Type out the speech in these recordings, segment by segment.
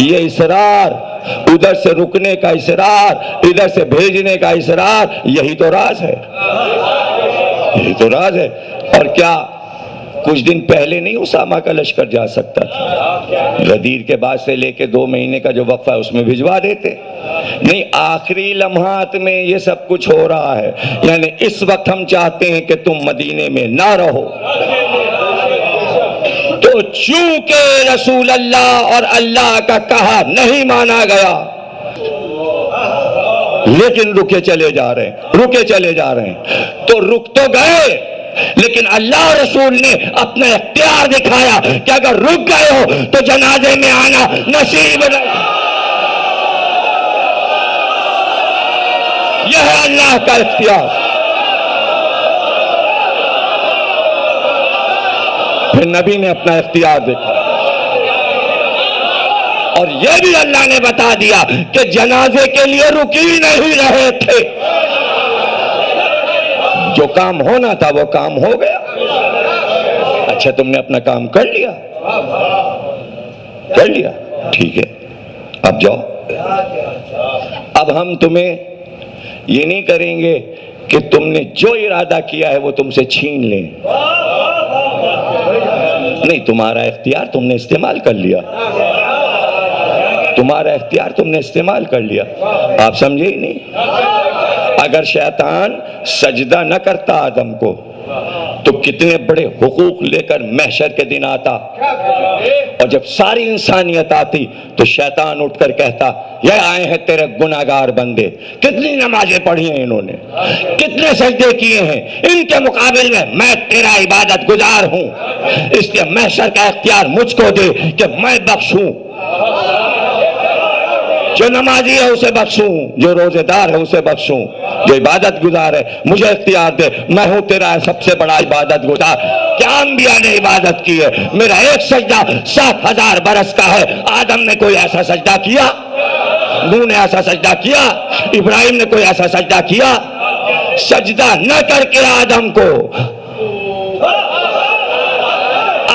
یہ اصرار، ادھر سے رکنے کا اصرار، ادھر سے بھیجنے کا اصرار، یہی تو راز ہے، یہی تو راز ہے۔ اور کیا کچھ دن پہلے نہیں اسامہ کا لشکر جا سکتا تھا؟ غدیر کے بعد سے لے کے 2 مہینے کا جو وقفہ ہے اس میں بھجوا دیتے، نہیں آخری لمحات میں یہ سب کچھ ہو رہا ہے۔ یعنی اس وقت ہم چاہتے ہیں کہ تم مدینے میں نہ رہو، تو چونکہ رسول اللہ اور اللہ کا کہا نہیں مانا گیا، لیکن رکے چلے جا رہے ہیں، رکے چلے جا رہے ہیں، تو رک تو گئے لیکن اللہ رسول نے اپنا اختیار دکھایا کہ اگر رک گئے ہو تو جنازے میں آنا نصیب نہیں۔ یہ ہے اللہ کا اختیار۔ پھر نبی نے اپنا اختیار دکھایا، اور یہ بھی اللہ نے بتا دیا کہ جنازے کے لیے رک ہی نہیں رہے تھے، جو کام ہونا تھا وہ کام ہو گیا۔ اچھا تم نے اپنا کام کر لیا، کر لیا، ٹھیک ہے، اب جاؤ۔ اب ہم تمہیں یہ نہیں کریں گے کہ تم نے جو ارادہ کیا ہے وہ تم سے چھین لیں، نہیں، تمہارا اختیار تم نے استعمال کر لیا، تمہارا اختیار تم نے استعمال کر لیا۔ آپ سمجھے ہی نہیں؟ اگر شیطان سجدہ نہ کرتا آدم کو تو کتنے بڑے حقوق لے کر محشر کے دن آتا، اور جب ساری انسانیت آتی تو شیطان اٹھ کر کہتا یہ آئے ہیں تیرے گناہگار بندے، کتنی نمازیں پڑھی ہیں انہوں نے، کتنے سجدے کیے ہیں، ان کے مقابل میں تیرا عبادت گزار ہوں، اس لیے محشر کا اختیار مجھ کو دے کہ میں بخشوں، جو نمازی ہے اسے بخشوں، جو روزے دار ہے اسے بخشوں، جو عبادت گزار ہے مجھے اختیار دے، میں ہوں تیرا سب سے بڑا عبادت گزار۔ کیا انبیاء نے عبادت کی ہے؟ میرا ایک سجدہ 7,000 برس کا ہے۔ آدم نے کوئی ایسا سجدہ کیا؟ نوح نے ایسا سجدہ کیا؟ ابراہیم نے کوئی ایسا سجدہ کیا؟ سجدہ نہ کر کے آدم کو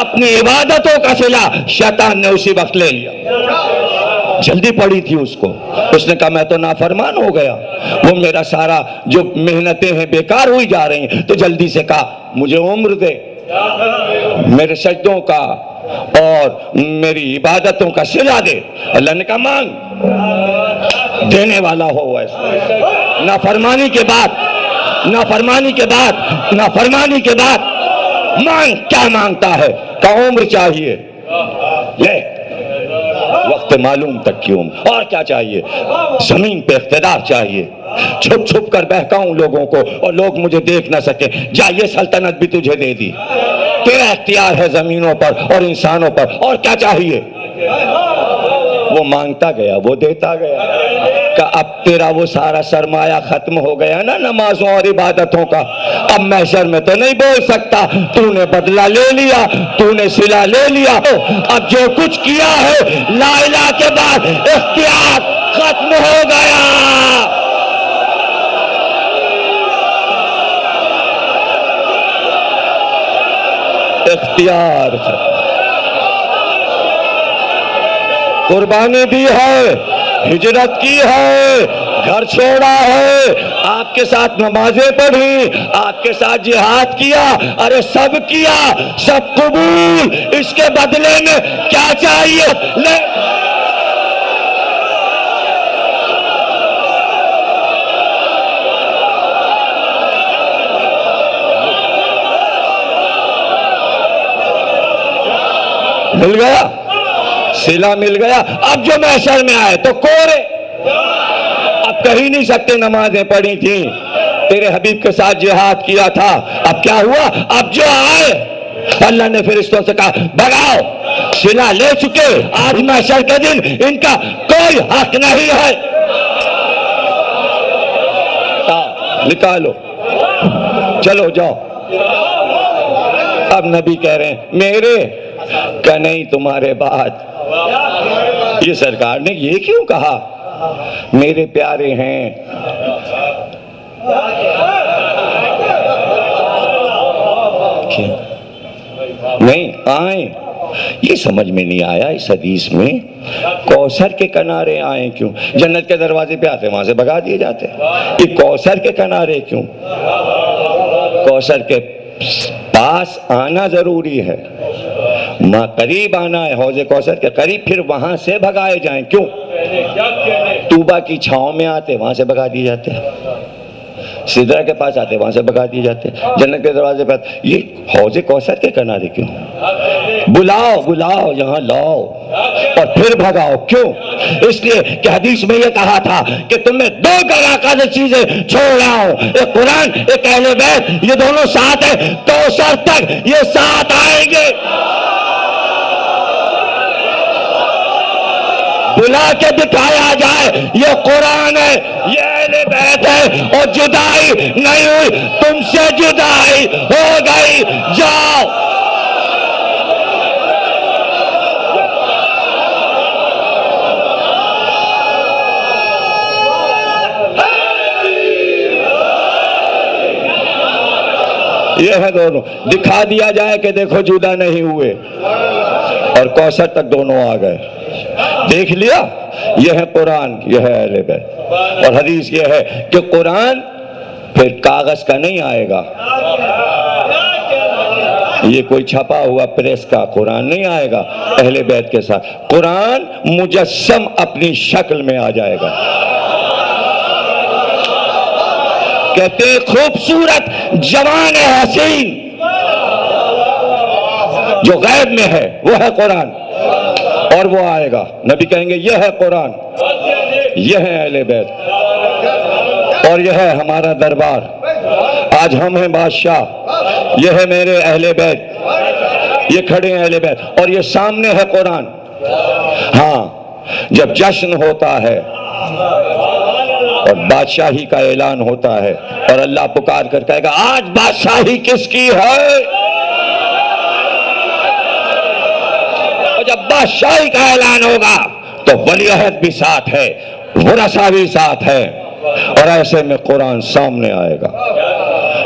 اپنی عبادتوں کا صلہ شیطان نے اسی وقت لے لیا۔ جلدی پڑی تھی اس کو، اس نے کہا میں تو نافرمان ہو گیا، وہ میرا سارا جو محنتیں ہیں بیکار ہوئی جا رہی ہیں، تو جلدی سے کہا مجھے عمر دے، میرے سجدوں کا اور میری عبادتوں کا صلہ دے۔ اللہ نے کہا مانگ، دینے والا ہو ایسا۔ نافرمانی کے بعد، نافرمانی کے بعد، نافرمانی کے بعد مانگ، کیا مانگتا ہے؟ کہا عمر چاہیے، لے وقت معلوم تک کی عمر، اور کیا چاہیے؟ زمین پہ اقتدار چاہیے، چھپ چھپ کر بہکاؤں لوگوں کو اور لوگ مجھے دیکھ نہ سکیں، جا یہ سلطنت بھی تجھے دے دی، تیرا اختیار ہے زمینوں پر اور انسانوں پر، اور کیا چاہیے؟ وہ مانگتا گیا، وہ دیتا گیا، کہ اب تیرا وہ سارا سرمایہ ختم ہو گیا نا نمازوں اور عبادتوں کا، اب محشر میں تو نہیں بول سکتا، تو نے بدلہ لے لیا، تو نے صلہ لے لیا، اب جو کچھ کیا ہے لا الہ کے بعد اختیار ختم ہو گیا۔ اختیار ختم، قربانی دی ہے، ہجرت کی ہے، گھر چھوڑا ہے، آپ کے ساتھ نمازیں پڑھی، آپ کے ساتھ جہاد کیا، ارے سب کیا، سب قبول، اس کے بدلے میں کیا چاہیے؟ لے مل گیا، صلہ مل گیا۔ اب جو محشر میں آئے تو کورے، اب کہی نہیں سکتے نمازیں پڑھی تھیں، تیرے حبیب کے ساتھ جہاد کیا تھا، اب کیا ہوا؟ اب جو آئے اللہ نے فرشتوں سے کہا بھگاؤ، صلہ لے چکے، آج محشر کے دن ان کا کوئی حق نہیں ہے، نکالو، چلو جاؤ۔ اب نبی کہہ رہے ہیں میرے، کہ نہیں تمہارے بعد۔ یہ سرکار نے یہ کیوں کہا؟ میرے پیارے ہیں، نہیں آئیں، یہ سمجھ میں نہیں آیا اس حدیث میں کوثر کے کنارے آئے کیوں؟ جنت کے دروازے پہ آتے وہاں سے بھگا دیے جاتے، یہ کوثر کے کنارے کیوں؟ کوثر کے پاس آنا ضروری ہے، ماں قریب آنا ہے حوض کوثر کے قریب، پھر وہاں سے بھگائے جائیں کیوں؟ طوبہ کی چھاؤں میں آتے وہاں سے بھگا دیے جاتے، سدرہ کے پاس آتے وہاں سے بھگا دیے جاتے، جنت کے دروازے پر یہ حوض کوثر کے کنارے کیوں؟ بلاؤ بلاؤ یہاں لاؤ اور پھر بھگاؤ، کیوں؟ اس لیے کہ حدیث میں یہ کہا تھا کہ تمہیں دو گراکار چیزیں چھوڑ رہا ہوں، ایک قرآن ایک اہل بیت، یہ دونوں ساتھ ہیں، کوثر تک یہ ساتھ آئیں گے۔ بلا کے دکھایا جائے یہ قرآن ہے، یہ اہل بیت ہے، اور جدائی نہیں ہوئی، تم سے جدائی ہو گئی، جاؤ۔ یہ ہے دونوں، دکھا دیا جائے کہ دیکھو جدا نہیں ہوئے، اور کوثر تک دونوں آ گئے، دیکھ لیا۔ یہ ہے قرآن، یہ ہے اہل بیت۔ اور حدیث یہ ہے کہ قرآن پھر کاغذ کا نہیں آئے گا، یہ کوئی چھپا ہوا پریس کا قرآن نہیں آئے گا، اہل بیت کے ساتھ قرآن مجسم اپنی شکل میں آ جائے گا۔ کہتے ہیں خوبصورت جوان حسین جو غیب میں ہے وہ ہے قرآن، اور وہ آئے گا، نبی کہیں گے یہ ہے قرآن، یہ ہے اہل بیت، اور یہ ہے ہمارا دربار، آج ہم ہیں بادشاہ، یہ ہے میرے اہل بیت، یہ کھڑے ہیں اہل بیت، اور یہ سامنے ہے قرآن۔ ہاں جب جشن ہوتا ہے اور بادشاہی کا اعلان ہوتا ہے اور اللہ پکار کر کہے گا آج بادشاہی کس کی ہے، اور جب بادشاہی کا اعلان ہوگا تو ولی عہد بھی ساتھ ہے، ورثہ بھی ساتھ ہے، اور ایسے میں قرآن سامنے آئے گا۔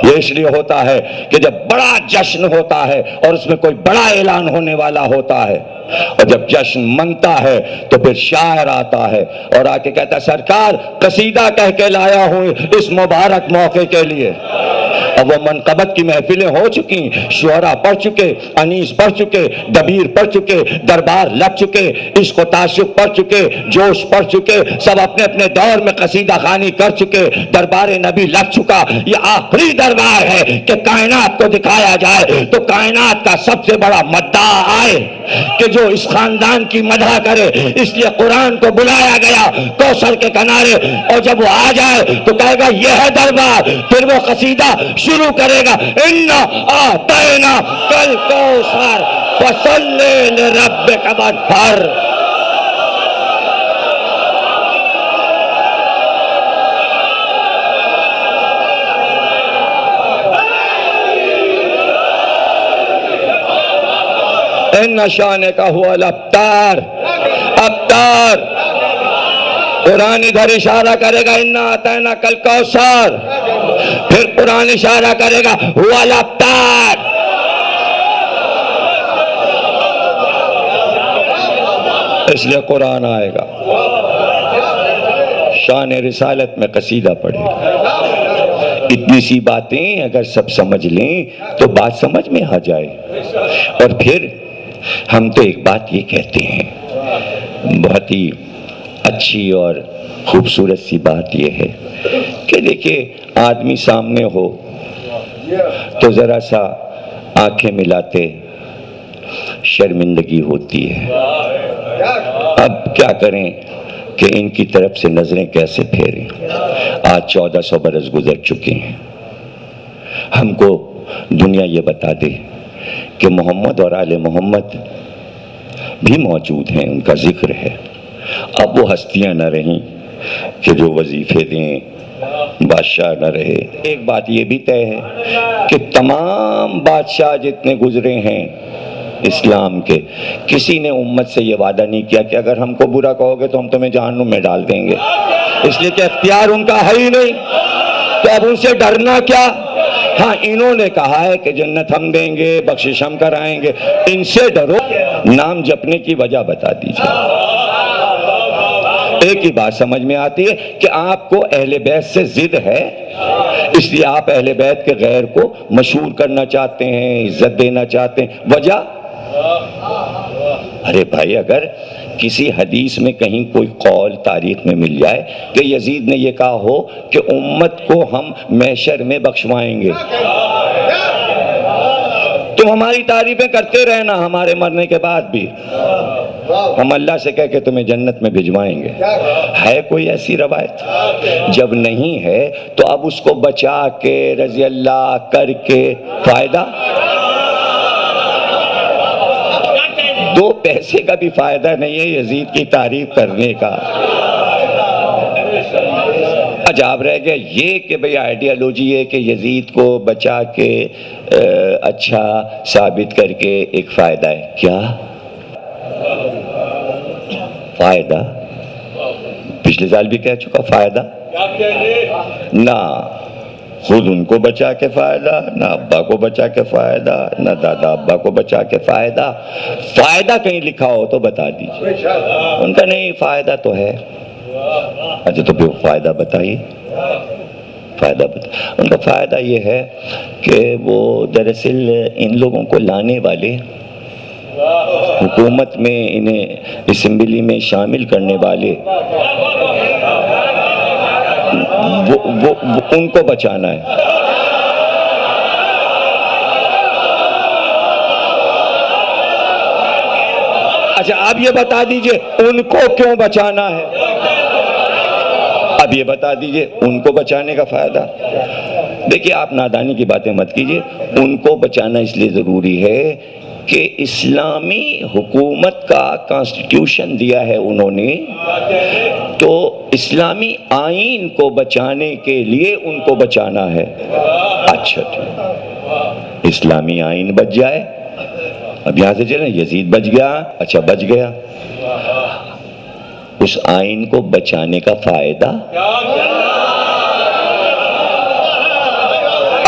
یہ اس لیے ہوتا ہے کہ جب بڑا جشن ہوتا ہے اور اس میں کوئی بڑا اعلان ہونے والا ہوتا ہے، اور جب جشن منتا ہے تو پھر شاعر آتا ہے اور آ کے کہتا ہے سرکار قصیدہ کہہ کے لایا ہوں اس مبارک موقع کے لیے۔ اب وہ منقبت کی محفلیں ہو چکی، شعراء پڑھ چکے، انیس پڑھ چکے، دبیر پڑھ چکے، دربار لگ چکے، عشق و تعشق پڑھ چکے، جوش پڑھ چکے، سب اپنے اپنے دور میں قصیدہ خوانی کر چکے، دربار نبی لگ چکا۔ یہ آخری دربار ہے کہ کائنات کو دکھایا جائے تو کائنات کا سب سے بڑا مداح آئے کہ جو اس خاندان کی مدح کرے، اس لیے قرآن کو بلایا گیا کوثر کے کنارے، اور جب وہ آ جائے تو کہے گا یہ ہے دربار، پھر وہ قصیدہ شروع کرے گا اِنَّا آتَيْنَا الْكَوْثَرَ فَصَلِّ لِرَبِّكَ وَانْحَرْ۔ اِنَّ شَانِكَ هُوَ الْأَبْتَرُ، ابتر۔ قرآن ادھر اشارہ کرے گا اِنَّا آتَيْنَاكَ الْكَوْثَرَ، پھر قرآن اشارہ کرے گا هُوَ الْأَبْتَرُ۔ اس لیے قرآن آئے گا، شان رسالت میں قصیدہ پڑھے گا۔ اتنی سی باتیں اگر سب سمجھ لیں تو بات سمجھ میں آ جائے۔ اور پھر ہم تو ایک بات یہ کہتے ہیں، بہت ہی اچھی اور خوبصورت سی بات یہ ہے کہ دیکھیں آدمی سامنے ہو تو ذرا سا آنکھیں ملاتے شرمندگی ہوتی ہے، اب کیا کریں کہ ان کی طرف سے نظریں کیسے پھیریں۔ آج 1400 برس گزر چکے ہیں، ہم کو دنیا یہ بتا دے کہ محمد اور آل محمد بھی موجود ہیں، ان کا ذکر ہے۔ اب وہ ہستیاں نہ رہیں کہ جو وظیفے دیں، بادشاہ نہ رہے۔ ایک بات یہ بھی طے ہے کہ تمام بادشاہ جتنے گزرے ہیں اسلام کے، کسی نے امت سے یہ وعدہ نہیں کیا کہ اگر ہم کو برا کہو گے تو ہم تمہیں جہنم میں ڈال دیں گے، اس لیے کہ اختیار ان کا ہے ہی نہیں، تو اب ان سے ڈرنا کیا ہاں انہوں نے کہا ہے کہ جنت ہم دیں گے، بخشش ہم کرائیں گے، ان سے ڈرو، نام جپنے کی وجہ بتا دیجیے۔ ایک ہی بات سمجھ میں آتی ہے کہ آپ کو اہل بیت سے ضد ہے، اس لیے آپ اہل بیت کے غیر کو مشہور کرنا چاہتے ہیں، عزت دینا چاہتے ہیں۔ وجہ؟ ارے بھائی، اگر کسی حدیث میں کہیں کوئی قول تاریخ میں مل جائے کہ یزید نے یہ کہا ہو کہ امت کو ہم محشر میں بخشوائیں گے، تم ہماری تعریفیں کرتے رہنا ہمارے مرنے کے بعد بھی، ہم اللہ سے کہہ کے تمہیں جنت میں بھجوائیں گے۔ ہے کوئی ایسی روایت؟ جب نہیں ہے تو اب اس کو بچا کے رضی اللہ کر کے فائدہ؟ دو پیسے کا بھی فائدہ نہیں ہے یزید کی تعریف کرنے کا۔ عجاب رہ گیا یہ کہ بھئی آئیڈیالوجی ہے کہ یزید کو بچا کے اچھا ثابت کر کے ایک فائدہ ہے۔ کیا فائدہ؟ پچھلے سال بھی کہہ چکا، فائدہ نہ خود ان کو بچا کے فائدہ، نہ ابا کو بچا کے فائدہ، نہ دادا ابا کو بچا کے فائدہ۔ فائدہ کہیں لکھا ہو تو بتا دیجیے۔ ان کا نہیں، فائدہ تو ہے۔ اچھا تو پھر فائدہ بتائیے، فائدہ بتا۔ ان کا فائدہ یہ ہے کہ وہ دراصل ان لوگوں کو لانے والے، حکومت میں انہیں اسمبلی میں شامل کرنے والے، وہ ان کو بچانا ہے۔ اچھا اب یہ بتا دیجئے ان کو کیوں بچانا ہے؟ اب یہ بتا دیجئے ان کو بچانے کا فائدہ۔ دیکھیے آپ نادانی کی باتیں مت کیجئے، ان کو بچانا اس لیے ضروری ہے کہ اسلامی حکومت کا کانسٹیٹیوشن دیا ہے انہوں نے، تو اسلامی آئین کو بچانے کے لیے ان کو بچانا ہے۔ اچھا ٹھیک، اسلامی آئین بچ جائے، اب یہاں سے چلیں یزید بچ گیا، اچھا بچ گیا، اس آئین کو بچانے کا فائدہ؟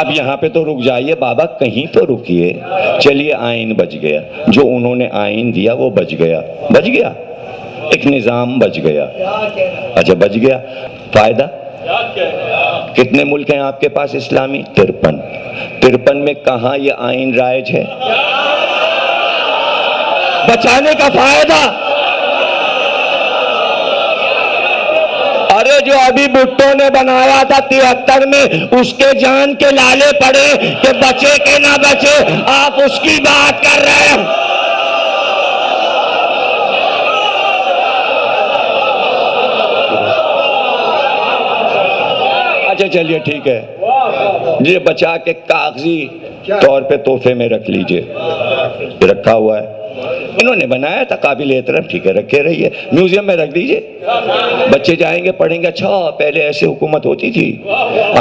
اب یہاں پہ تو رک جائیے بابا، کہیں تو رکیے۔ چلیے آئین بچ گیا، جو انہوں نے آئین دیا وہ بچ گیا، بچ گیا، ایک نظام بچ گیا، اچھا بچ گیا، فائدہ؟ کتنے ملک ہیں آپ کے پاس اسلامی؟ 53 میں کہاں یہ آئین رائج ہے؟ بچانے کا فائدہ؟ ارے جو ابھی بھٹو نے بنایا تھا 73 میں، اس کے جان کے لالے پڑے کہ بچے کہ نہ بچے، آپ اس کی بات کر رہے ہیں۔ اچھا چلیے ٹھیک ہے، یہ بچا کے کاغذی طور پہ تحفے میں رکھ لیجئے، رکھا ہوا ہے، انہوں نے بنایا تھا، قابل احترام، ٹھیک ہے رکھے رہیے، میوزیم میں رکھ دیجئے، بچے جائیں گے پڑھیں گے، اچھا پہلے ایسے حکومت ہوتی تھی،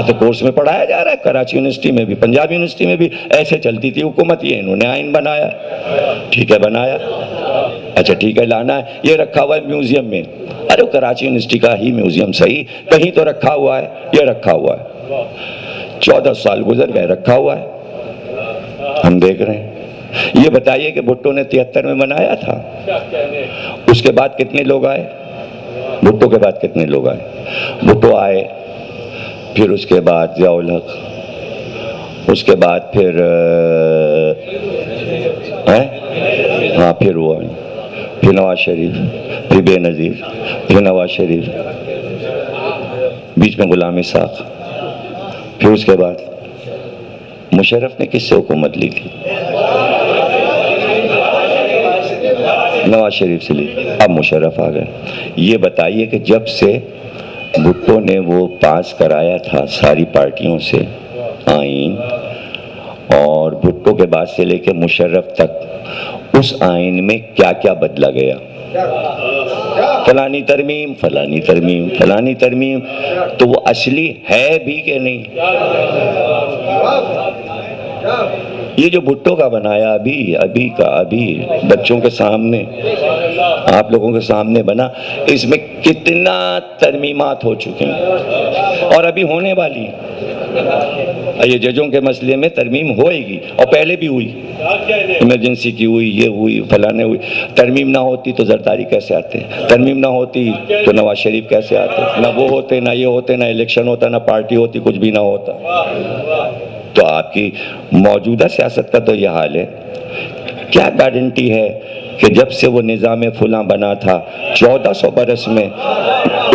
تو کورس میں پڑھایا جا رہا ہے، کراچی یونیورسٹی میں بھی، پنجاب یونیورسٹی میں بھی ایسے چلتی تھی حکومت، یہ انہوں نے آئین بنایا، ٹھیک ہے بنایا، اچھا ٹھیک ہے لانا ہے، یہ رکھا ہوا ہے میوزیم میں۔ ارے کراچی یونیورسٹی کا ہی میوزیم صحیح، کہیں تو رکھا ہوا ہے، یہ رکھا ہوا ہے، 14 سال گزر گئے رکھا ہوا ہے، ہم دیکھ رہے ہیں۔ یہ بتائیے کہ بھٹو نے 73 میں بنایا تھا، اس کے بعد کتنے لوگ آئے؟ بھٹو کے بعد کتنے لوگ آئے؟ بھٹو آئے، پھر اس کے بعد ضیاء الحق، اس کے بعد پھر ہاں پھر وہ آئے، پھر نواز شریف، پھر بے نظیر، پھر نواز شریف، بیچ میں غلام اسحاق، پھر اس کے بعد مشرف نے کس سے حکومت لی تھی؟ نواز شریف سے لی، اب مشرف آ گئے۔ یہ بتائیے کہ جب سے بھٹو نے وہ پاس کرایا تھا ساری پارٹیوں سے آئین، اور بھٹو کے بعد سے لے کے مشرف تک اس آئین میں کیا کیا بدلا گیا؟ فلانی ترمیم، فلانی ترمیم، فلانی ترمیم، تو وہ اصلی ہے بھی کہ نہیں؟ یہ جو بھٹو کا بنایا ابھی بچوں کے سامنے، آپ لوگوں کے سامنے بنا، اس میں کتنا ترمیمات ہو چکے ہیں اور ابھی ہونے والی، یہ ججوں کے مسئلے میں ترمیم ہوئے گی، اور پہلے بھی ہوئی، ایمرجنسی کی ہوئی، یہ ہوئی، فلانے ہوئی. ترمیم نہ ہوتی تو زرداری کیسے آتے؟ ترمیم نہ ہوتی تو نواز شریف کیسے آتے؟ نہ وہ ہوتے، نہ یہ ہوتے، نہ الیکشن ہوتا، نہ پارٹی ہوتی، کچھ بھی نہ ہوتا. تو آپ کی موجودہ سیاست کا تو یہ حال ہے. کیا گارنٹی ہے کہ جب سے وہ نظام فلاں بنا تھا 1400 برس میں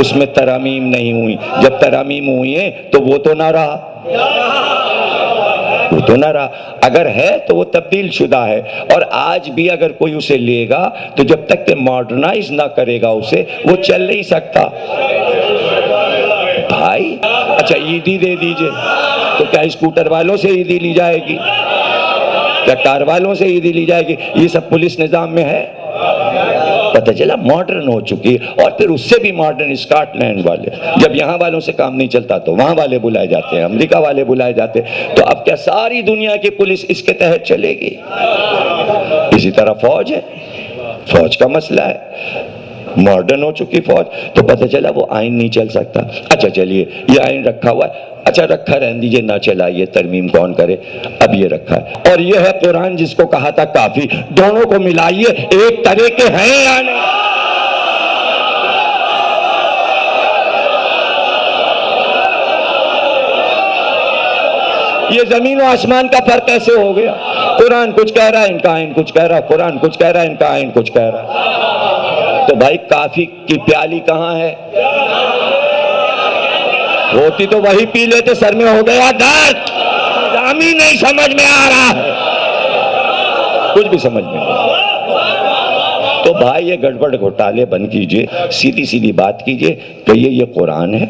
اس میں ترامیم نہیں ہوئی؟ جب ترامیم ہوئی ہیں تو وہ تو نہ رہا، وہ تو نہ رہا. اگر ہے تو وہ تبدیل شدہ ہے، اور آج بھی اگر کوئی اسے لے گا تو جب تک کہ ماڈرنائز نہ کرے گا اسے، وہ چل نہیں سکتا. بھائی اچھا عیدی دے دیجئے، تو کیا اسکوٹر والوں سے عیدی لی جائے گی؟ کیا کار والوں سے عیدی لی جائے گی؟ یہ سب پولیس نظام میں ہے. پتہ چلا ماڈرن ہو چکی ہے. اور پھر اس سے بھی ماڈرن اسکاٹ لینڈ والے، جب یہاں والوں سے کام نہیں چلتا تو وہاں والے بلائے جاتے ہیں، امریکہ والے بلائے جاتے ہیں. تو اب کیا ساری دنیا کی پولیس اس کے تحت چلے گی؟ اسی طرح فوج ہے، فوج کا مسئلہ ہے، ماڈرن ہو چکی فوج، تو پتہ چلا وہ آئین نہیں چل سکتا. اچھا چلیے یہ آئین رکھا ہوا ہے، اچھا رکھا رہنے دیجیے، نہ چلائیے، ترمیم کون کرے؟ اب یہ رکھا ہے. اور یہ ہے قرآن جس کو کہا تھا کافی. دونوں کو ملائیے، ایک طرح کے ہیں یا نہیں؟ یہ زمین و آسمان کا فرق کیسے ہو گیا؟ قرآن کچھ کہہ رہا ہے، ان کا آئین کچھ کہہ رہا ہے، قرآن کچھ کہہ رہا ہے، ان کا آئین کچھ کہہ رہا ہے. تو بھائی کافی کی پیالی کہاں ہے؟ ہوتی تو وہی پی لیتے. سر میں ہو گیا درد، نظام ہی نہیں سمجھ میں آ رہا ہے، کچھ بھی سمجھ میں نہیں. تو بھائی یہ گڑبڑ گھوٹالے بند کیجئے، سیدھی سیدھی بات کیجئے کہ یہ قرآن ہے،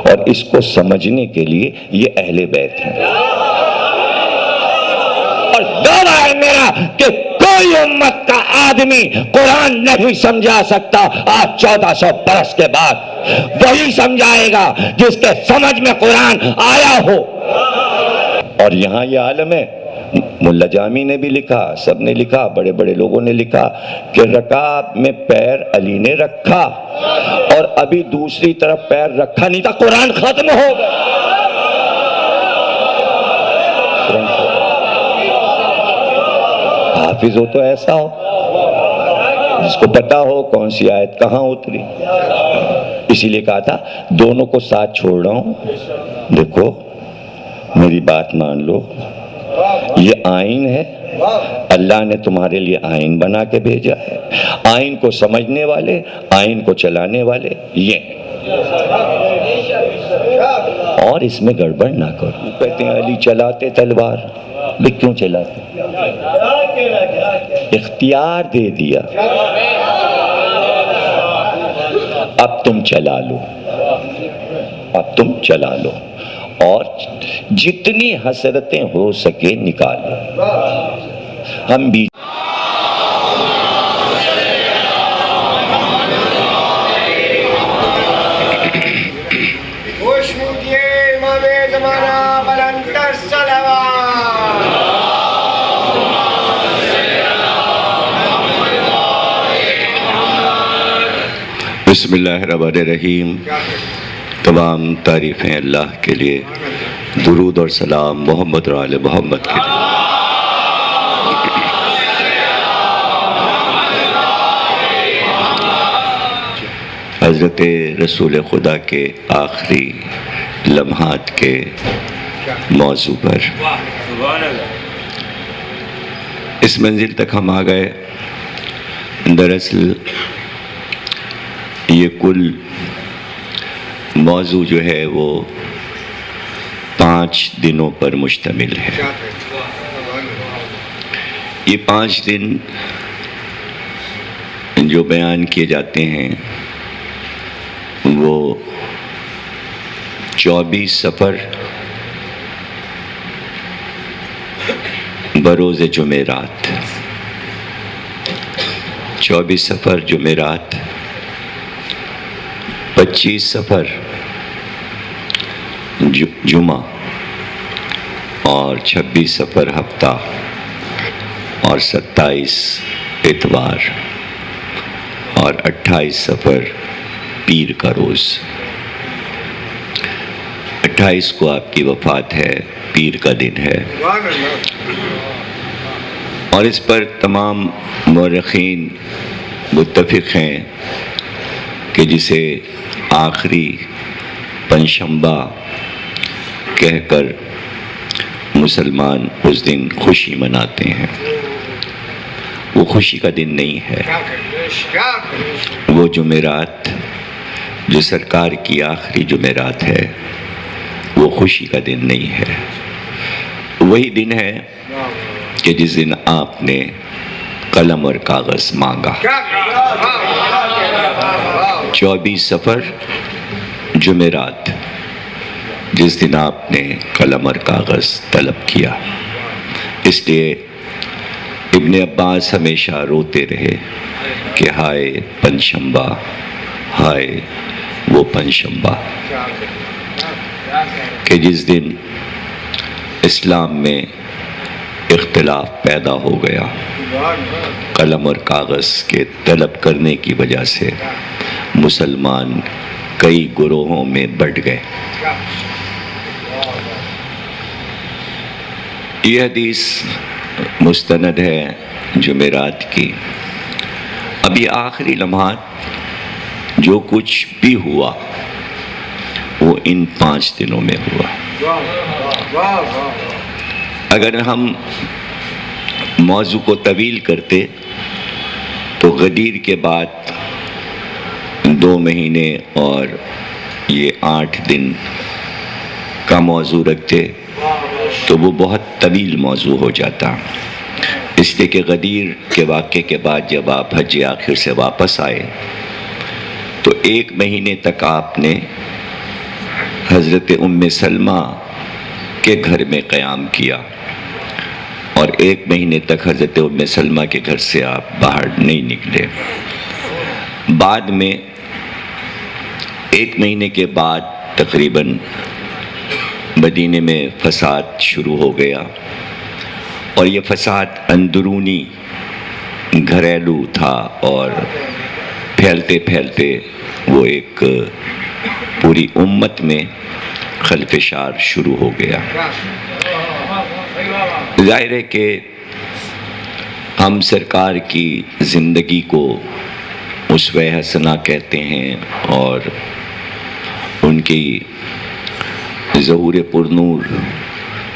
اور اس کو سمجھنے کے لیے یہ اہل بیت ہیں. اور دعویٰ ہے میرا کہ کوئی امت کا آدمی قرآن نہیں سمجھا سکتا آج 1400 برس کے بعد. وہی سمجھائے گا جس کے سمجھ میں قرآن آیا ہو. اور یہاں یہ عالم ہے، ملا جامی نے بھی لکھا، سب نے لکھا، بڑے بڑے لوگوں نے لکھا کہ رکعت میں پیر علی نے رکھا، اور ابھی دوسری طرف پیر رکھا نہیں تھا، قرآن ختم ہو گیا. حافظ ہو تو ایسا ہو جس کو پتا ہو کون سی آیت کہاں اتری. اسی لیے کہا تھا دونوں کو ساتھ چھوڑ رہا ہوں. دیکھو میری بات مان لو، یہ آئین ہے، اللہ نے تمہارے لیے آئین بنا کے بھیجا ہے. آئین کو سمجھنے والے، آئین کو چلانے والے یہ، اور اس میں گڑبڑ نہ کرو. کہتے ہیں علی چلاتے تلوار، بھی کیوں چلاتے؟ اختیار دے دیا، اب تم چلا لو، اب تم چلا لو، اور جتنی حسرتیں ہو سکے نکالو. ہم بھی بسم اللہ الرحمن الرحیم. تمام تعریفیں اللہ کے لیے، درود اور سلام محمد اور آل محمد کے لیے. حضرت رسول خدا کے آخری لمحات کے موضوع پر اس منزل تک ہم آ گئے. دراصل یہ کل موضوع جو ہے وہ 5 دنوں پر مشتمل ہے. یہ 5 دن جو بیان کیے جاتے ہیں وہ 24 صفر بروز جمعرات، 24 صفر جمعرات، 25 صفر جمعہ، اور 26 صفر ہفتہ، اور 27 اتوار، اور 28 صفر پیر کا روز. 28 کو آپ کی وفات ہے، پیر کا دن ہے، اور اس پر تمام مورخین متفق ہیں کہ جسے آخری پنجشنبہ کہہ کر مسلمان اس دن خوشی مناتے ہیں، وہ خوشی کا دن نہیں ہے۔ وہ جمعرات جو سرکار کی آخری جمعرات ہے، وہ خوشی کا دن نہیں ہے۔ وہی دن ہے کہ جس دن آپ نے قلم اور کاغذ مانگا۔ 24 صفر جمعرات، جس دن آپ نے قلم اور کاغذ طلب کیا۔ اس لیے ابن عباس ہمیشہ روتے رہے کہ ہائے پنجشنبہ، ہائے وہ پنجشنبہ، کہ جس دن اسلام میں اختلاف پیدا ہو گیا قلم اور کاغذ کے طلب کرنے کی وجہ سے، مسلمان کئی گروہوں میں بٹ گئے۔ یہ حدیث مستند ہے جمعرات کی۔ اب یہ آخری لمحات جو کچھ بھی ہوا وہ ان 5 دنوں میں ہوا۔ اگر ہم موضوع کو طویل کرتے تو غدیر کے بعد 2 مہینے اور یہ 8 دن کا موضوع رکھتے تو وہ بہت طویل موضوع ہو جاتا، اس لیے کہ غدیر کے واقعے کے بعد جب آپ حج آخر سے واپس آئے تو 1 مہینے تک آپ نے حضرت ام سلمہ کے گھر میں قیام کیا، اور 1 مہینے تک حضرت ام سلمہ کے گھر سے آپ باہر نہیں نکلے۔ بعد میں 1 مہینے کے بعد تقریباً مدینے میں فساد شروع ہو گیا، اور یہ فساد اندرونی گھریلو تھا، اور پھیلتے پھیلتے وہ ایک پوری امت میں خلفشار شروع ہو گیا۔ ظاہر ہے کہ ہم سرکار کی زندگی کو اسوہ حسنہ کہتے ہیں، اور ان کی ظہور پرنور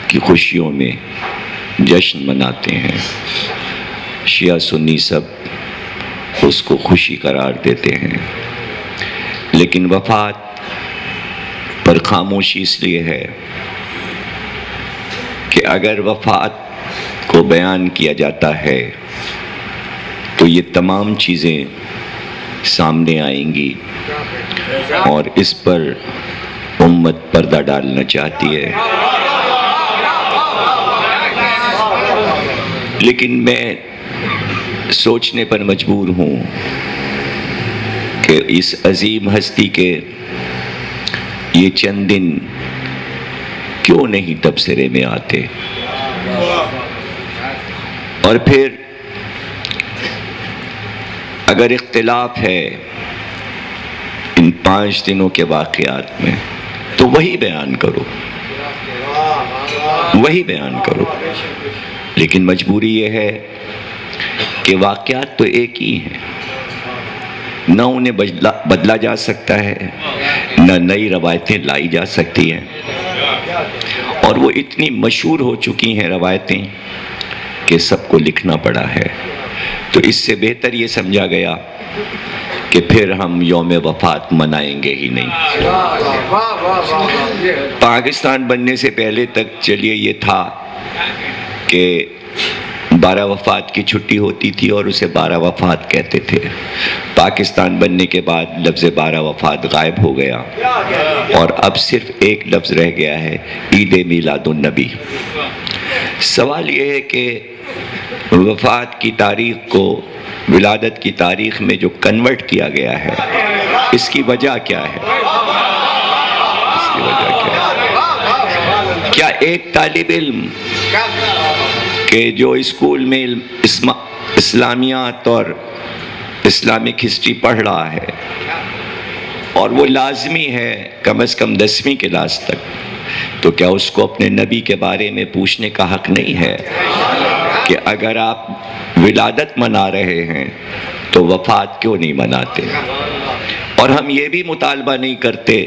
کی خوشیوں میں جشن مناتے ہیں۔ شیعہ سنی سب اس کو خوشی قرار دیتے ہیں، لیکن وفات پر خاموشی اس لیے ہے کہ اگر وفات کو بیان کیا جاتا ہے تو یہ تمام چیزیں سامنے آئیں گی، اور اس پر امت پردہ ڈالنا چاہتی ہے۔ لیکن میں سوچنے پر مجبور ہوں کہ اس عظیم ہستی کے یہ چند دن کیوں نہیں تبصرے میں آتے، اور پھر اگر اختلاف ہے ان 5 دنوں کے واقعات میں تو وہی بیان کرو، وہی بیان کرو۔ لیکن مجبوری یہ ہے کہ واقعات تو ایک ہی ہیں، نہ انہیں بدلا جا سکتا ہے، نہ نئی روایتیں لائی جا سکتی ہیں، اور وہ اتنی مشہور ہو چکی ہیں روایتیں کہ سب کو لکھنا پڑا ہے۔ تو اس سے بہتر یہ سمجھا گیا کہ پھر ہم یوم وفات منائیں گے ہی نہیں۔ پاکستان بننے سے پہلے تک چلیے یہ تھا کہ 12 وفات کی چھٹی ہوتی تھی اور اسے 12 وفات کہتے تھے۔ پاکستان بننے کے بعد لفظ 12 وفات غائب ہو گیا، اور اب صرف ایک لفظ رہ گیا ہے، عید میلاد النبی۔ سوال یہ ہے کہ وفات کی تاریخ کو ولادت کی تاریخ میں جو کنورٹ کیا گیا ہے، اس کی وجہ کیا ہے؟ اس کی وجہ کیا ہے؟ کیا ایک طالب علم کہ جو اسکول میں اسلامیات اور اسلامک ہسٹری پڑھ رہا ہے، اور وہ لازمی ہے کم از کم 10ویں کلاس تک، تو کیا اس کو اپنے نبی کے بارے میں پوچھنے کا حق نہیں ہے کہ اگر آپ ولادت منا رہے ہیں تو وفات کیوں نہیں مناتے؟ اور ہم یہ بھی مطالبہ نہیں کرتے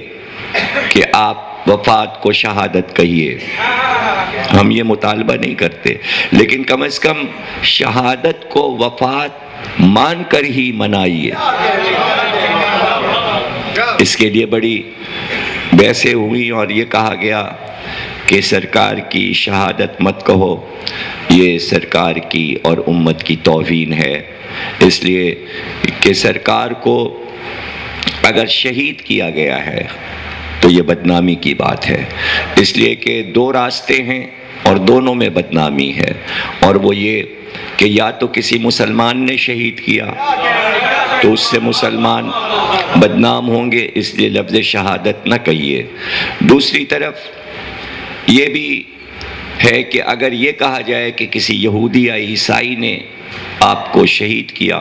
کہ آپ وفات کو شہادت کہیے، ہم یہ مطالبہ نہیں کرتے، لیکن کم از کم شہادت کو وفات مان کر ہی منائیے۔ اس کے لیے بڑی بحثیں ہوئی اور یہ کہا گیا کہ سرکار کی شہادت مت کہو، یہ سرکار کی اور امت کی توہین ہے، اس لیے کہ سرکار کو اگر شہید کیا گیا ہے تو یہ بدنامی کی بات ہے، اس لیے کہ 2 راستے ہیں اور دونوں میں بدنامی ہے، اور وہ یہ کہ یا تو کسی مسلمان نے شہید کیا تو اس سے مسلمان بدنام ہوں گے، اس لیے لفظ شہادت نہ کہیے۔ دوسری طرف یہ بھی ہے کہ اگر یہ کہا جائے کہ کسی یہودی یا عیسائی نے آپ کو شہید کیا،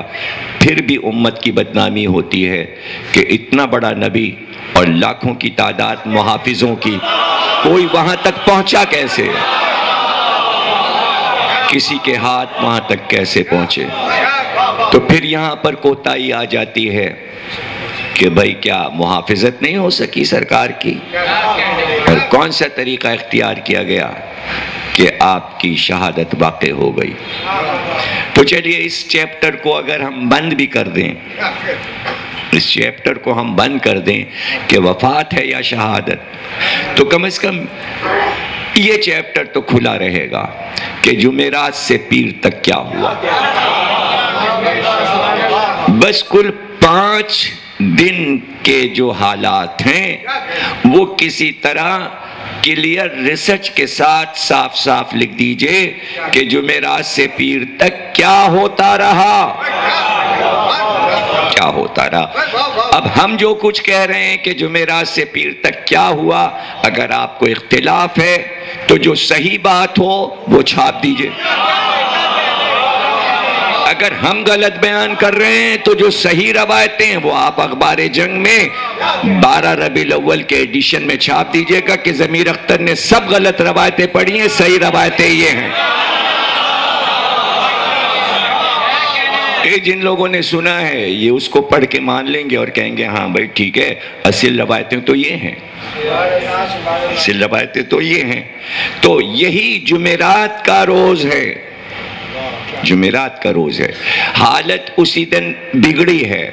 پھر بھی امت کی بدنامی ہوتی ہے کہ اتنا بڑا نبی اور لاکھوں کی تعداد محافظوں کی، کوئی وہاں تک پہنچا کیسے؟ کسی کے ہاتھ وہاں تک کیسے پہنچے؟ تو پھر یہاں پر کوتاہی آ جاتی ہے کہ بھائی کیا محافظت نہیں ہو سکی سرکار کی؟ اور کون سا طریقہ اختیار کیا گیا کہ آپ کی شہادت واقع ہو گئی؟ تو چلیے اس چیپٹر کو اگر ہم بند بھی کر دیں، اس چیپٹر کو ہم بند کر دیں کہ وفات ہے یا شہادت، تو کم از کم یہ چیپٹر تو کھلا رہے گا کہ جمعرات سے پیر تک کیا ہوا۔ بس کل 5 دن کے جو حالات ہیں وہ کسی طرح کلیئر ریسرچ کے ساتھ صاف صاف لکھ دیجئے کہ جمعرات سے پیر تک کیا ہوتا رہا، کیا ہوتا رہا۔ اب ہم جو کچھ کہہ رہے ہیں کہ جمعرات سے پیر تک کیا ہوا، اگر آپ کو اختلاف ہے تو جو صحیح بات ہو وہ چھاپ دیجئے، اگر ہم غلط بیان کر رہے ہیں تو جو صحیح روایتیں ہیں وہ آپ اخبار جنگ میں 12 ربیع الاول کے ایڈیشن میں چھاپ دیجئے گا کہ ضمیر اختر نے سب غلط روایتیں پڑھی ہیں، صحیح روایتیں یہ ہیں۔ جن لوگوں نے سنا ہے یہ اس کو پڑھ کے مان لیں گے اور کہیں گے ہاں بھائی ٹھیک ہے، اصل روایتیں تو یہ ہیں، اصل روایتیں تو یہ ہیں۔ تو یہی جمعرات کا روز ہے، جمعرات کا روز ہے۔ حالت اسی دن بگڑی ہے،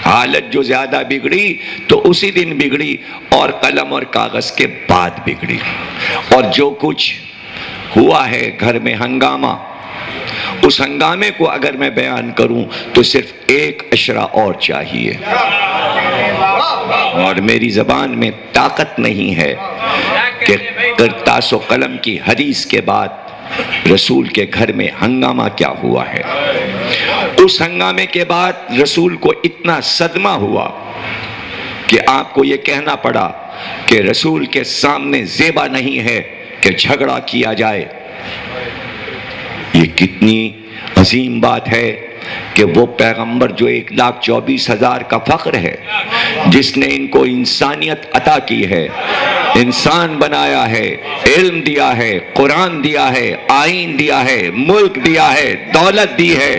حالت جو زیادہ بگڑی تو اسی دن بگڑی اور قلم اور کاغذ کے بعد بگڑی، اور جو کچھ ہوا ہے گھر میں ہنگامہ، اس ہنگامے کو اگر میں بیان کروں تو صرف ایک اشرا اور چاہیے، اور میری زبان میں طاقت نہیں ہے کہ کرتاس و قلم کی حدیث کے بعد رسول کے گھر میں ہنگامہ کیا ہوا ہے۔ اس ہنگامے کے بعد رسول کو اتنا صدمہ ہوا کہ آپ کو یہ کہنا پڑا کہ رسول کے سامنے زیبا نہیں ہے کہ جھگڑا کیا جائے۔ یہ کتنی عظیم بات ہے کہ وہ پیغمبر جو 1,24,000 کا فخر ہے، جس نے ان کو انسانیت عطا کی ہے، انسان بنایا ہے، علم دیا ہے، قرآن دیا ہے، آئین دیا ہے، ملک دیا ہے، دولت دی ہے،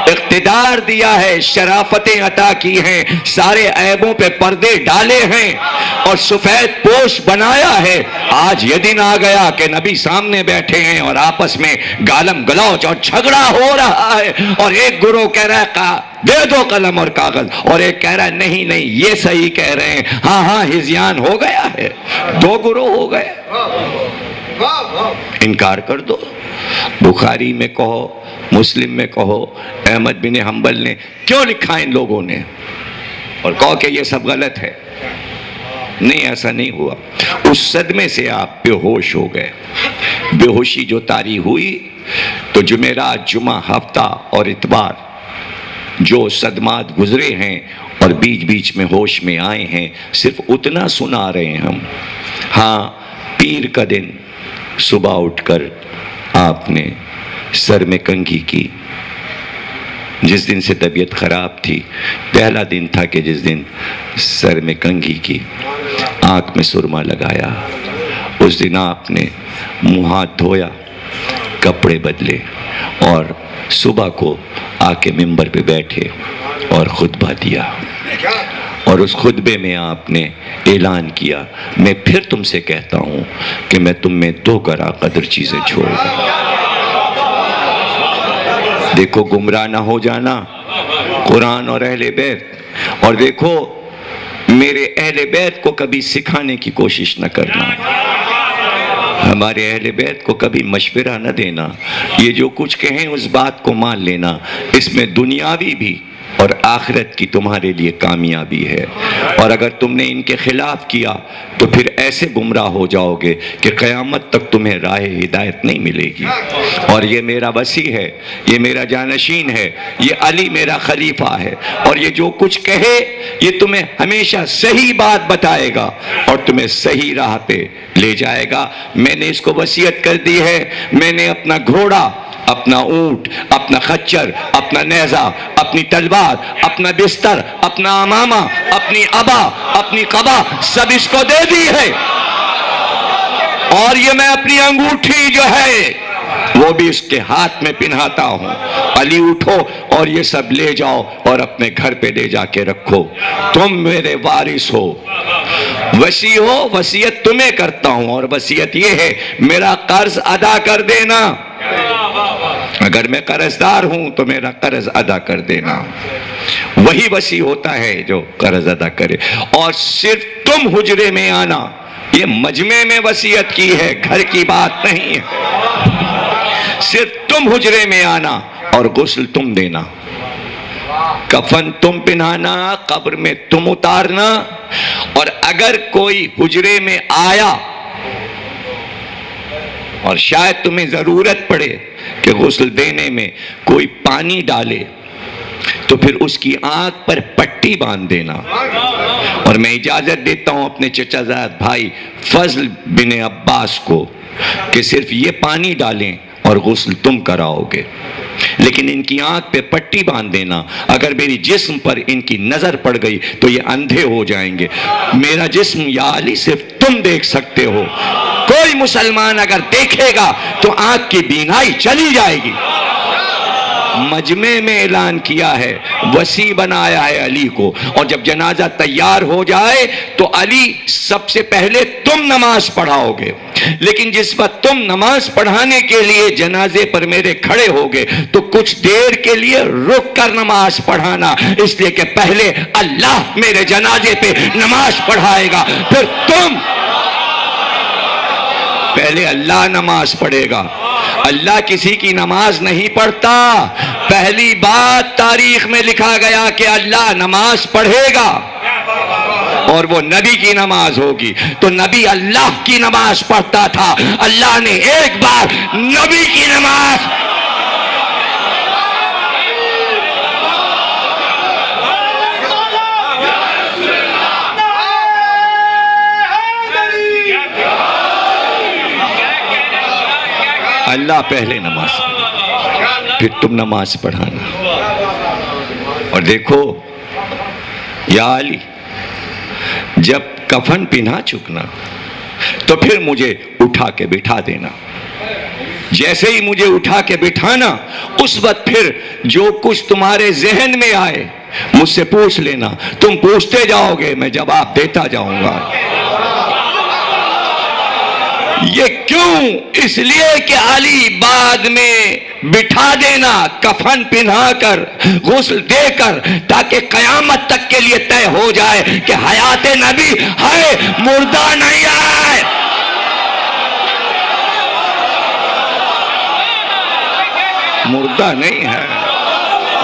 اقتدار دیا ہے، شرافتیں عطا کی ہیں، سارے عیبوں پہ پردے ڈالے ہیں اور سفید پوش بنایا ہے۔ آج یہ دن آ گیا کہ نبی سامنے بیٹھے ہیں اور آپس میں گالم گلوچ اور جھگڑا ہو رہا ہے، اور ایک گروہ کہہ رہا ہے دے دو قلم اور کاغذ، اور ایک کہہ رہا ہے نہیں نہیں یہ صحیح کہہ رہے ہیں، ہاں ہاں ہذیان ہو گیا ہے، 2 گروہ ہو گئے۔ انکار کر دو، بخاری میں کہو، مسلم میں کہو، احمد بن حنبل نے کیوں لکھا ان لوگوں نے، اور کہو کہ یہ سب غلط ہے۔ نہیں، ایسا نہیں ہوا۔ اس صدمے سے آپ بے ہوش ہو گئے۔ بے ہوشی جو طاری ہوئی تو جمعرات، جمعہ، ہفتہ اور اتوار جو صدمات گزرے ہیں اور بیچ بیچ میں ہوش میں آئے ہیں، صرف اتنا سنا رہے ہیں ہم۔ ہاں، پیر کا دن صبح اٹھ کر آپ نے سر میں کنگھی کی، جس دن سے طبیعت خراب تھی، پہلا دن تھا کہ جس دن سر میں کنگھی کی، آنکھ میں سرما لگایا، اس دن آپ نے منہ ہاتھ دھویا، کپڑے بدلے اور صبح کو آ کے ممبر پہ بیٹھے اور خطبہ دیا، اور اس خطبے میں آپ نے اعلان کیا، میں پھر تم سے کہتا ہوں کہ میں تم میں 2 گرا قدر چیزیں چھوڑ دوں۔ دیکھو گمراہ نہ ہو جانا، قرآن اور اہل بیت، اور دیکھو میرے اہل بیت کو کبھی سکھانے کی کوشش نہ کرنا، ہمارے اہل بیت کو کبھی مشورہ نہ دینا، یہ جو کچھ کہیں اس بات کو مان لینا، اس میں دنیاوی بھی اور آخرت کی تمہارے لیے کامیابی ہے، اور اگر تم نے ان کے خلاف کیا تو پھر ایسے گمراہ ہو جاؤ گے کہ قیامت تک تمہیں راہ ہدایت نہیں ملے گی۔ اور یہ میرا وصی ہے، یہ میرا جانشین ہے، یہ علی میرا خلیفہ ہے، اور یہ جو کچھ کہے یہ تمہیں ہمیشہ صحیح بات بتائے گا اور تمہیں صحیح راہ پہ لے جائے گا۔ میں نے اس کو وصیت کر دی ہے، میں نے اپنا گھوڑا، اپنا اونٹ، اپنا خچر، اپنا نیزہ، اپنی تلوار، اپنا بستر، اپنا امامہ، اپنی ابا، اپنی قبا سب اس کو دے دی ہے، اور یہ میں اپنی انگوٹھی جو ہے وہ بھی اس کے ہاتھ میں پہناتا ہوں۔ علی اٹھو اور یہ سب لے جاؤ اور اپنے گھر پہ لے جا کے رکھو، تم میرے وارث ہو، وصی ہو، وصیت تمہیں کرتا ہوں، اور وصیت یہ ہے میرا قرض ادا کر دینا، اگر میں قرض دار ہوں تو میرا قرض ادا کر دینا۔ وہی وصی ہوتا ہے جو قرض ادا کرے، اور صرف تم حجرے میں آنا، یہ مجمع میں وصیت کی ہے، گھر کی بات نہیں ہے، صرف تم حجرے میں آنا اور غسل تم دینا، کفن تم پہنانا، قبر میں تم اتارنا، اور اگر کوئی حجرے میں آیا اور شاید تمہیں ضرورت پڑے کہ غسل دینے میں کوئی پانی ڈالے تو پھر اس کی آنکھ پر پٹی باندھ دینا، اور میں اجازت دیتا ہوں اپنے چچا زاد بھائی فضل بن عباس کو کہ صرف یہ پانی ڈالیں اور غسل تم کراؤ گے، لیکن ان کی آنکھ پہ پٹی باندھ دینا، اگر میری جسم پر ان کی نظر پڑ گئی تو یہ اندھے ہو جائیں گے، میرا جسم یا علی صرف تم دیکھ سکتے ہو، کوئی مسلمان اگر دیکھے گا تو آنکھ کی بینائی چلی جائے گی۔ مجمع میں اعلان کیا ہے، وصی بنایا ہے علی کو، اور جب جنازہ تیار ہو جائے تو علی سب سے پہلے تم نماز پڑھاؤ گے، لیکن جس وقت تم نماز پڑھانے کے لیے جنازے پر میرے کھڑے ہوگے تو کچھ دیر کے لیے رک کر نماز پڑھانا، اس لیے کہ پہلے اللہ میرے جنازے پہ نماز پڑھائے گا، پھر تم، پہلے اللہ نماز پڑھے گا، اللہ کسی کی نماز نہیں پڑھتا، پہلی بات تاریخ میں لکھا گیا کہ اللہ نماز پڑھے گا اور وہ نبی کی نماز ہوگی، تو نبی اللہ کی نماز پڑھتا تھا، اللہ نے ایک بار نبی کی نماز اللہ پہلے نماز پھر تم نماز پڑھانا، اور دیکھو یا علی جب کفن پہنا چکنا تو پھر مجھے اٹھا کے بٹھا دینا، جیسے ہی مجھے اٹھا کے بٹھانا اس وقت پھر جو کچھ تمہارے ذہن میں آئے مجھ سے پوچھ لینا، تم پوچھتے جاؤ گے میں جواب دیتا جاؤں گا۔ یہ کیوں؟ اس لیے کہ علی بعد میں بٹھا دینا، کفن پہنا کر، غسل دے کر، تاکہ قیامت تک کے لیے طے ہو جائے کہ حیات نبی ہے، مردہ نہیں ہے۔ مردہ نہیں ہے،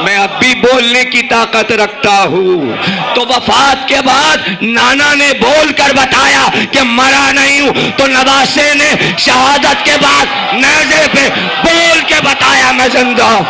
میں اب بھی بولنے کی طاقت رکھتا ہوں، تو وفات کے بعد نانا نے بول کر بتایا کہ مرا نہیں ہوں، تو نواسے نے شہادت کے بعد نیزے پہ بول کے بتایا میں زندہ ہوں۔